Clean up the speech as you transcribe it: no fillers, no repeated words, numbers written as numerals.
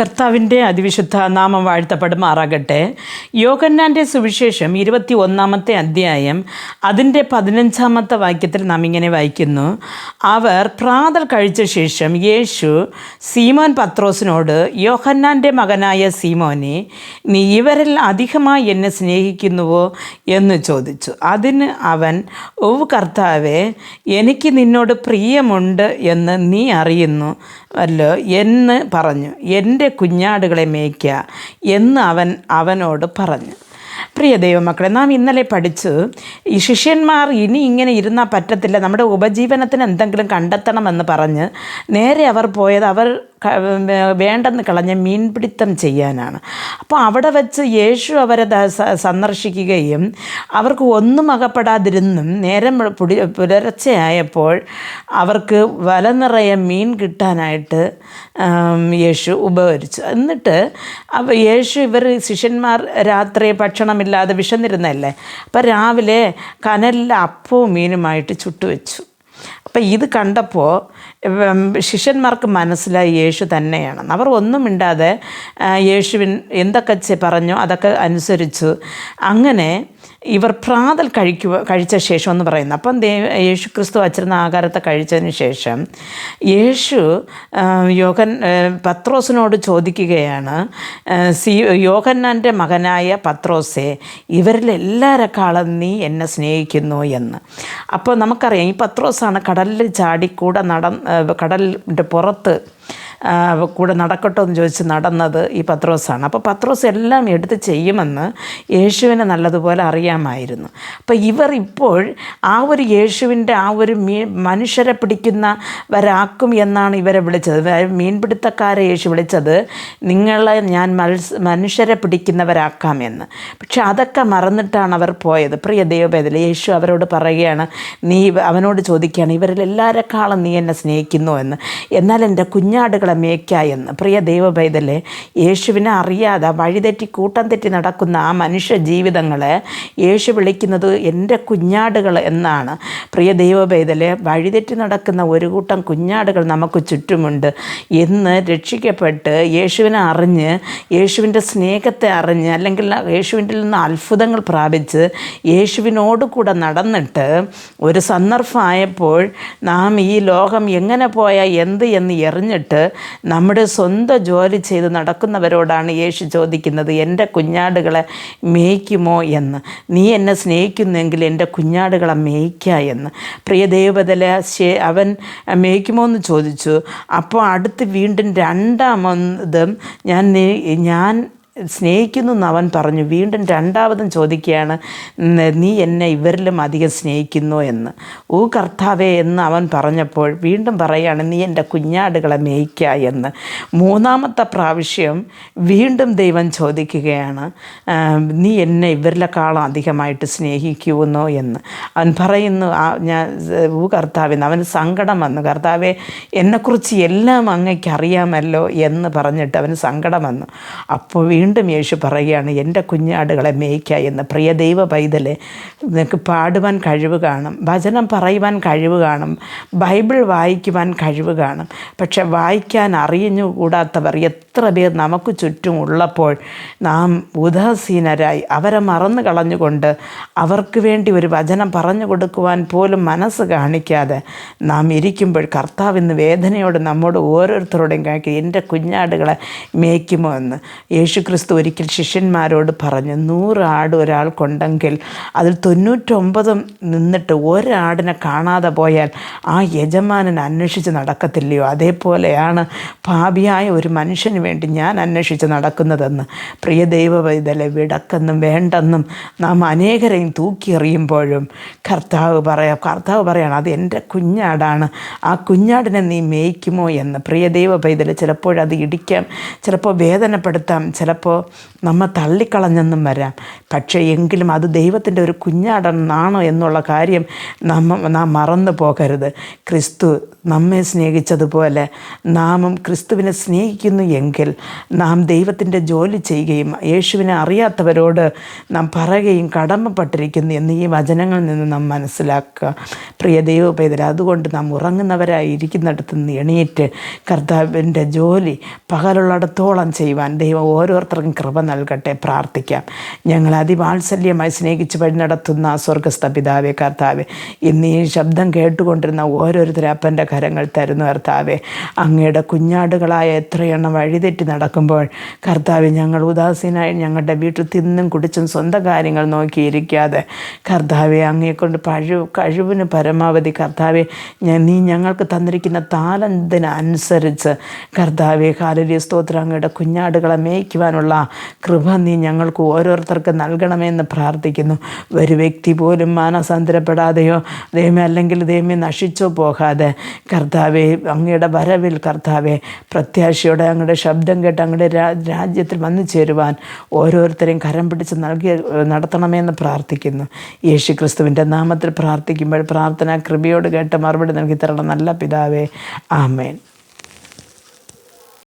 കർത്താവിൻ്റെ അതിവിശുദ്ധ നാമം വാഴ്ത്തപ്പെടുമാറാകട്ടെ. യോഹന്നാൻ്റെ സുവിശേഷം 21 അധ്യായം അതിൻ്റെ 15 വാക്യത്തിൽ നാം ഇങ്ങനെ വായിക്കുന്നു. അവർ പ്രാതൽ കഴിച്ച ശേഷം യേശു സീമോൻ പത്രോസിനോട്, യോഹന്നാൻ്റെ മകനായ സീമോനെ, നീ ഇവരിൽ അധികമായി എന്നെ സ്നേഹിക്കുന്നുവോ എന്ന് ചോദിച്ചു. അതിന് അവൻ, ഓ കർത്താവേ, എനിക്ക് നിന്നോട് പ്രിയമുണ്ട് എന്ന് നീ അറിയുന്നു അല്ലോ എന്ന് പറഞ്ഞു. എൻ്റെ കുഞ്ഞാടുകളെ മേയ്ക്കുക എന്ന് അവനോട് പറഞ്ഞു. പ്രിയ ദൈവമക്കളെ, നാം ഇന്നലെ പഠിച്ചു, ഈ ശിഷ്യന്മാർ ഇനി ഇങ്ങനെ ഇരുന്നാൽ പറ്റത്തില്ല, നമ്മുടെ ഉപജീവനത്തിന് എന്തെങ്കിലും കണ്ടെത്തണമെന്ന് പറഞ്ഞ് നേരെ അവർ പോയത് വേണ്ടെന്ന് കളഞ്ഞ മീൻപിടുത്തം ചെയ്യാനാണ്. അപ്പോൾ അവിടെ വെച്ച് യേശു അവരെ സന്ദർശിക്കുകയും അവർക്ക് ഒന്നും അകപ്പെടാതിരുന്നും നേരം പുലർച്ചയായപ്പോൾ അവർക്ക് വല നിറയെ മീൻ കിട്ടാനായിട്ട് യേശു ഉപകരിച്ചു. എന്നിട്ട് യേശു ശിഷ്യന്മാർ രാത്രി ഭക്ഷണമില്ലാതെ വിശന്നിരുന്നല്ലേ, അപ്പോൾ രാവിലെ കനലിൽ അപ്പവും മീനുമായിട്ട് ചുട്ടുവെച്ചു. അപ്പം ഇത് കണ്ടപ്പോൾ ശിഷ്യന്മാർക്ക് മനസ്സിലായി യേശു തന്നെയാണെന്ന്. അവർ ഒന്നും മിണ്ടാതെ എന്തൊക്കെ പറഞ്ഞോ അതൊക്കെ അനുസരിച്ചു. അങ്ങനെ ഇവർ പ്രാതൽ കഴിച്ച ശേഷം എന്ന് പറയുന്നത്. അപ്പം യേശു ക്രിസ്തു വച്ചിരുന്ന ആഹാരത്തെ കഴിച്ചതിന് ശേഷം യേശു പത്രോസിനോട് ചോദിക്കുകയാണ്, യോഹന്നാൻ്റെ മകനായ പത്രോസേ, ഇവരിലെല്ലാവരെക്കാളും നീ എന്നെ സ്നേഹിക്കുന്നു എന്ന്. അപ്പോൾ നമുക്കറിയാം, ഈ പത്രോസാണ് കടലിൽ കടലിൻ്റെ പുറത്ത് കൂടെ നടക്കട്ടോ എന്ന് ചോദിച്ച് നടന്നത് ഈ പത്രോസാണ്. അപ്പോൾ പത്രോസ് എല്ലാം എടുത്ത് ചെയ്യുമെന്ന് യേശുവിനെ നല്ലതുപോലെ അറിയാമായിരുന്നു. അപ്പോൾ ഇവർ ഇപ്പോൾ യേശുവിൻ്റെ മനുഷ്യരെ പിടിക്കുന്നവരാക്കും എന്നാണ് ഇവരെ വിളിച്ചത്. മീൻപിടുത്തക്കാരെ യേശു വിളിച്ചത്, നിങ്ങളെ ഞാൻ മനുഷ്യരെ പിടിക്കുന്നവരാക്കാമെന്ന്. പക്ഷെ അതൊക്കെ മറന്നിട്ടാണ് അവർ പോയത്. പ്രിയ ദൈവവേദന, യേശു അവരോട് പറയുകയാണ്, അവനോട് ചോദിക്കുകയാണ്, ഇവരിലെല്ലാവരെക്കാളും നീ എന്നെ സ്നേഹിക്കുന്നു എന്ന്, എന്നാൽ എൻ്റെ കുഞ്ഞാടുകൾ മേയ്ക്കായെന്ന്. പ്രിയ ദൈവപൈതലെ, യേശുവിനെ അറിയാതെ വഴിതെറ്റി കൂട്ടം തെറ്റി നടക്കുന്ന ആ മനുഷ്യ ജീവിതങ്ങളെ യേശു വിളിക്കുന്നത് എൻ്റെ കുഞ്ഞാടുകൾ എന്നാണ്. പ്രിയ ദൈവപൈതലെ, വഴിതെറ്റി നടക്കുന്ന ഒരു കൂട്ടം കുഞ്ഞാടുകൾ നമുക്ക് ചുറ്റുമുണ്ട്. എന്ന് രക്ഷിക്കപ്പെട്ട് യേശുവിനെ അറിഞ്ഞ്, യേശുവിൻ്റെ സ്നേഹത്തെ അറിഞ്ഞ്, അല്ലെങ്കിൽ യേശുവിൻ്റെ നിന്ന് അത്ഭുതങ്ങൾ പ്രാപിച്ച് യേശുവിനോട് കൂടെ നടന്നിട്ട് ഒരു സന്ദർഭമായപ്പോൾ നാം ഈ ലോകം എങ്ങനെ പോയാൽ എന്ത് എന്ന് എറിഞ്ഞിട്ട് നമ്മുടെ സ്വന്തം ജോലി ചെയ്ത് നടക്കുന്നവരോടാണ് യേശു ചോദിക്കുന്നത്, എൻ്റെ കുഞ്ഞാടുകളെ മേയ്ക്കുമോ എന്ന്. നീ എന്നെ സ്നേഹിക്കുന്നെങ്കിൽ എൻ്റെ കുഞ്ഞാടുകളെ മേയ്ക്കുക എന്ന്. പ്രിയ ദൈവബദല അവൻ മേയ്ക്കുമോ എന്ന് ചോദിച്ചു. അപ്പോൾ അടുത്ത് വീണ്ടും രണ്ടാമതും ഞാൻ സ്നേഹിക്കുന്നു എന്ന് അവൻ പറഞ്ഞു. വീണ്ടും രണ്ടാമതും ചോദിക്കുകയാണ്, നീ എന്നെ ഇവരിലും അധികം സ്നേഹിക്കുന്നു എന്ന്. ഓ കർത്താവേ എന്ന് അവൻ പറഞ്ഞപ്പോൾ വീണ്ടും പറയുകയാണ്, നീ എൻ്റെ കുഞ്ഞാടുകളെ മേയ്ക്കുക എന്ന്. മൂന്നാമത്തെ പ്രാവശ്യം വീണ്ടും ദൈവം ചോദിക്കുകയാണ്, നീ എന്നെ ഇവരിലെക്കാളും അധികമായിട്ട് സ്നേഹിക്കുമെന്നോ എന്ന്. അവൻ പറയുന്നു, കർത്താവെന്ന്. അവന് സങ്കടം വന്നു. കർത്താവെ, എന്നെക്കുറിച്ച് എല്ലാം അങ്ങയ്ക്ക് അറിയാമല്ലോ എന്ന് പറഞ്ഞിട്ട് അവന് സങ്കടം വന്നു. അപ്പോൾ വീണ്ടും യേശു പറയുകയാണ്, എൻ്റെ കുഞ്ഞാടുകളെ മേയ്ക്കുക എന്ന്. പ്രിയ ദൈവ പൈതലെ, നിനക്ക് പാടുവാൻ കഴിവ് കാണും, വചനം പറയുവാൻ കഴിവ് കാണും, ബൈബിൾ വായിക്കുവാൻ കഴിവ് കാണും. പക്ഷെ വായിക്കാൻ അറിഞ്ഞുകൂടാത്തവർ എത്ര പേർ നമുക്ക് ചുറ്റും ഉള്ളപ്പോൾ നാം ഉദാസീനരായി അവരെ മറന്നു കളഞ്ഞുകൊണ്ട് അവർക്ക് വേണ്ടി ഒരു വചനം പറഞ്ഞു കൊടുക്കുവാൻ പോലും മനസ്സ് കാണിക്കാതെ നാം ഇരിക്കുമ്പോൾ കർത്താവ് ഇന്ന് വേദനയോട് നമ്മോട് ഓരോരുത്തരോടും കാണിക്കുക, എൻ്റെ കുഞ്ഞാടുകളെ മേയ്ക്കുമോ എന്ന്. യേശു ക്രിസ്തു ഒരിക്കൽ ശിഷ്യന്മാരോട് പറഞ്ഞു, 100 ആട് ഒരാൾക്കുണ്ടെങ്കിൽ അതിൽ 99 നിന്നിട്ട് ഒരാടിനെ കാണാതെ പോയാൽ ആ യജമാനൻ അന്വേഷിച്ച് നടക്കത്തില്ലയോ? അതേപോലെയാണ് പാപിയായ ഒരു മനുഷ്യന് വേണ്ടി ഞാൻ അന്വേഷിച്ച് നടക്കുന്നതെന്ന്. പ്രിയ ദൈവവൈതലെ, വിടക്കെന്നും വേണ്ടെന്നും നാം അനേകരെയും തൂക്കിയെറിയുമ്പോഴും കർത്താവ് പറയാണ്, അത് എൻ്റെ കുഞ്ഞാടാണ്, ആ കുഞ്ഞാടിനെ നീ മേയ്ക്കുമോ എന്ന്. പ്രിയ ദൈവ പൈതലെ, ചിലപ്പോഴത് ഇടിക്കാം, ചിലപ്പോൾ വേദനപ്പെടുത്താം, ചിലപ്പോൾ ചിലപ്പോൾ നമ്മെ തള്ളിക്കളഞ്ഞെന്നും വരാം. പക്ഷേ എങ്കിലും അത് ദൈവത്തിൻ്റെ ഒരു കുഞ്ഞാടാണ് എന്നുള്ള കാര്യം നാം മറന്നു പോകരുത്. ക്രിസ്തു നമ്മെ സ്നേഹിച്ചതുപോലെ നാമും ക്രിസ്തുവിനെ സ്നേഹിക്കുന്നു എങ്കിൽ നാം ദൈവത്തിൻ്റെ ജോലി ചെയ്യുകയും യേശുവിനെ അറിയാത്തവരോട് നാം പറയുകയും കടമപ്പെട്ടിരിക്കുന്നു എന്ന് ഈ വചനങ്ങളിൽ നിന്ന് നാം മനസ്സിലാക്കുക. പ്രിയ ദൈവപൈതൽ, അതുകൊണ്ട് നാം ഉറങ്ങുന്നവരായിരിക്കുന്നിടത്ത് നിന്ന് എണീറ്റ് കർത്താവിൻ്റെ ജോലി പകലുള്ളിടത്തോളം ചെയ്യുവാൻ ദൈവം ഓരോരുത്തർക്കും കൃപ നൽകട്ടെ. പ്രാർത്ഥിക്കാം. ഞങ്ങൾ അതിവാത്സല്യമായി സ്നേഹിച്ച് വഴി നടത്തുന്ന സ്വർഗസ്ഥ പിതാവേ, കർത്താവേ, ഇന്ന് ഈ ശബ്ദം കേട്ടുകൊണ്ടിരുന്ന ഓരോരുത്തരും അപ്പൻ്റെ കരങ്ങൾ തരുന്നു. കർത്താവേ, അങ്ങയുടെ കുഞ്ഞാടുകളായ എത്രയെണ്ണം വഴിതെറ്റി നടക്കുമ്പോൾ കർത്താവേ, ഞങ്ങൾ ഉദാസീനായി ഞങ്ങളുടെ വീട്ടിൽ തിന്നും കുടിച്ചും സ്വന്തം കാര്യങ്ങൾ നോക്കിയിരിക്കാതെ കർത്താവേ, അങ്ങയെക്കൊണ്ട് കഴിവിന് പരമാവധി കർത്താവേ, നീ ഞങ്ങൾക്ക് തന്നിരിക്കുന്ന താലന്തിനനുസരിച്ച് കർത്താവേ, ഹല്ലേലൂയ, സ്തോത്രം, അങ്ങയുടെ കുഞ്ഞാടുകളെ മേയ്ക്കുവാനുള്ള കൃപ നീ ഞങ്ങൾക്ക് ഓരോരുത്തർക്ക് നൽകണമെന്ന് പ്രാർത്ഥിക്കുന്നു. ഒരു വ്യക്തി പോലും മാനസാന്തരപ്പെടാതെയോ ദൈവമേ, അല്ലെങ്കിൽ ദൈവമേ നശിച്ചോ പോകാതെ കർത്താവേ, അങ്ങയുടെ വരവിൽ കർത്താവേ, പ്രത്യാശയോടെ അങ്ങയുടെ ശബ്ദം കേട്ട് അങ്ങയുടെ രാജ്യത്തിൽ വന്നു ചേരുവാൻ ഓരോരുത്തരെയും കരം പിടിച്ച് നടത്തണമെന്ന് പ്രാർത്ഥിക്കുന്നു. യേശു ക്രിസ്തുവിൻ്റെ നാമത്തിൽ പ്രാർത്ഥിക്കുമ്പോൾ പ്രാർത്ഥന കൃപയോട് കേട്ട് മറുപടി നൽകി തരണം നല്ല പിതാവേ. ആമേൻ.